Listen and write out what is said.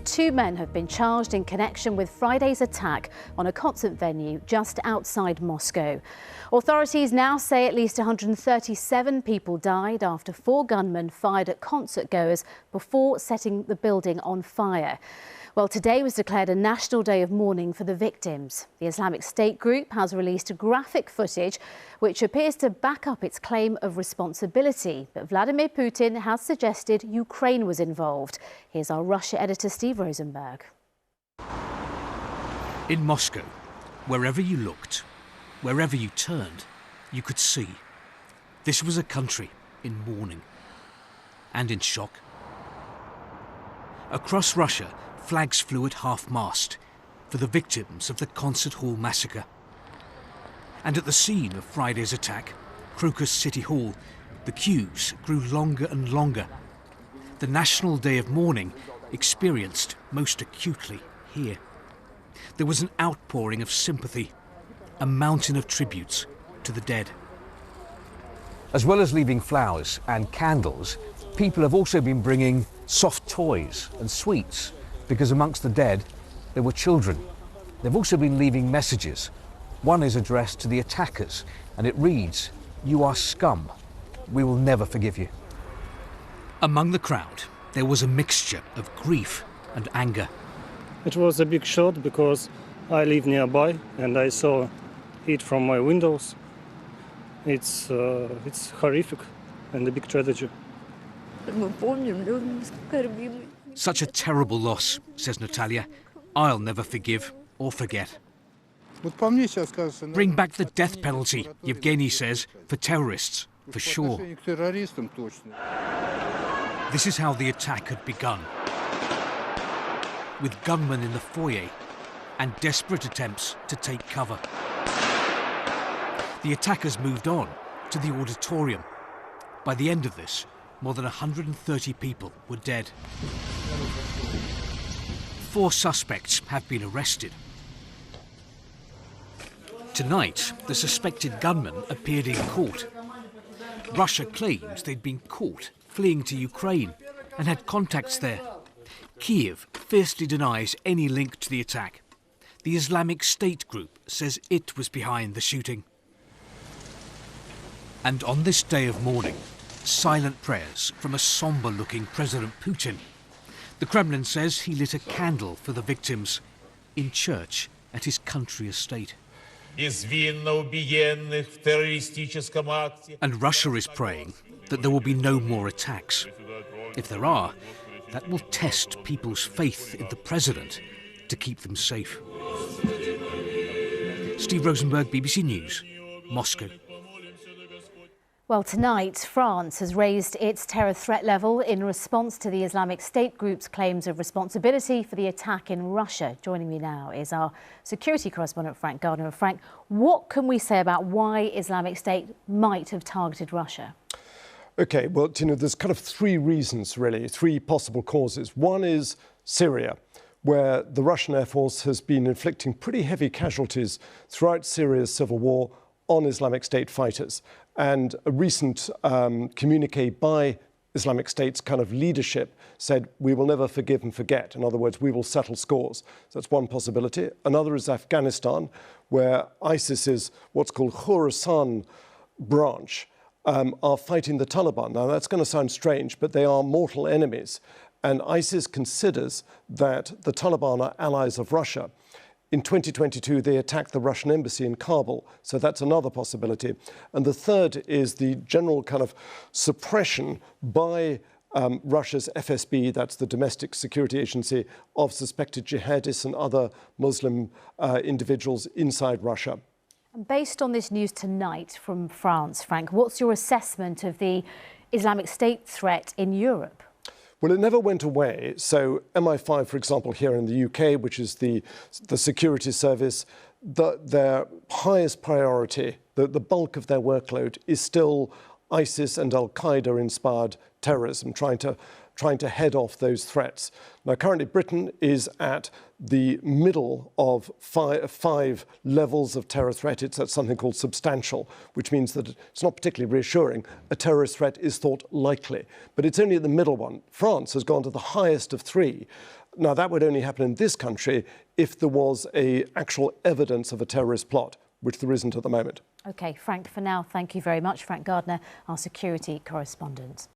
Two men have been charged in connection with Friday's attack on a concert venue just outside Moscow. Authorities now say at least 137 people died after four gunmen fired at concertgoers before setting the building on fire. Well, today was declared a national day of mourning for the victims. The Islamic State group has released graphic footage which appears to back up its claim of responsibility. But Vladimir Putin has suggested Ukraine was involved. Here's our Russia editor Steve Rosenberg. In Moscow, wherever you looked, wherever you turned, you could see this was a country in mourning and in shock. Across Russia, flags flew at half-mast for the victims of the concert hall massacre. And at the scene of Friday's attack, Crocus City Hall, the queues grew longer and longer. The National Day of Mourning experienced most acutely here. There was an outpouring of sympathy, a mountain of tributes to the dead. As well as leaving flowers and candles, people have also been bringing soft toys and sweets, because amongst the dead, there were children. They've also been leaving messages. One is addressed to the attackers, and it reads, "You are scum. We will never forgive you." Among the crowd, there was a mixture of grief and anger. It was a big shock because I live nearby and I saw it from my windows. It's horrific and a big tragedy. Such a terrible loss, says Natalia. I'll never forgive or forget. Bring back the death penalty, Yevgeny says, for terrorists, for sure. This is how the attack had begun, with gunmen in the foyer and desperate attempts to take cover. The attackers moved on to the auditorium. By the end of this, more than 130 people were dead. 4 suspects have been arrested. Tonight, the suspected gunmen appeared in court. Russia claims they'd been caught fleeing to Ukraine and had contacts there. Kiev fiercely denies any link to the attack. The Islamic State group says it was behind the shooting. And on this day of mourning, silent prayers from a sombre-looking President Putin. The Kremlin says he lit a candle for the victims in church at his country estate. And Russia is praying that there will be no more attacks. If there are, that will test people's faith in the president to keep them safe. Steve Rosenberg, BBC News, Moscow. Well, tonight, France has raised its terror threat level in response to the Islamic State group's claims of responsibility for the attack in Russia. Joining me now is our security correspondent, Frank Gardner. Frank, what can we say about why Islamic State might have targeted Russia? OK, well, Tina, there's kind of 3 reasons, really, 3 possible causes. One is Syria, where the Russian Air Force has been inflicting pretty heavy casualties throughout Syria's civil war on Islamic State fighters. And a recent communique by Islamic State's kind of leadership said, we will never forgive and forget. In other words, we will settle scores. So that's one possibility. Another is Afghanistan, where ISIS's what's called Khorasan branch are fighting the Taliban. Now, that's going to sound strange, but they are mortal enemies. And ISIS considers that the Taliban are allies of Russia. In 2022, they attacked the Russian embassy in Kabul, so that's another possibility. And the third is the general kind of suppression by Russia's FSB, that's the Domestic Security Agency, of suspected jihadists and other Muslim individuals inside Russia. And based on this news tonight from France, Frank, what's your assessment of the Islamic State threat in Europe? Well, it never went away. So MI5, for example, here in the UK, which is the security service, their highest priority, the bulk of their workload is still ISIS and Al-Qaeda-inspired terrorism, trying to head off those threats. Now, currently, Britain is at the middle of five levels of terror threat. It's at something called substantial, which means that it's not particularly reassuring. A terrorist threat is thought likely, but it's only at the middle one. France has gone to the highest of 3, Now, that would only happen in this country if there was actual evidence of a terrorist plot, which there isn't at the moment. OK, Frank, for now, thank you very much. Frank Gardner, our security correspondent.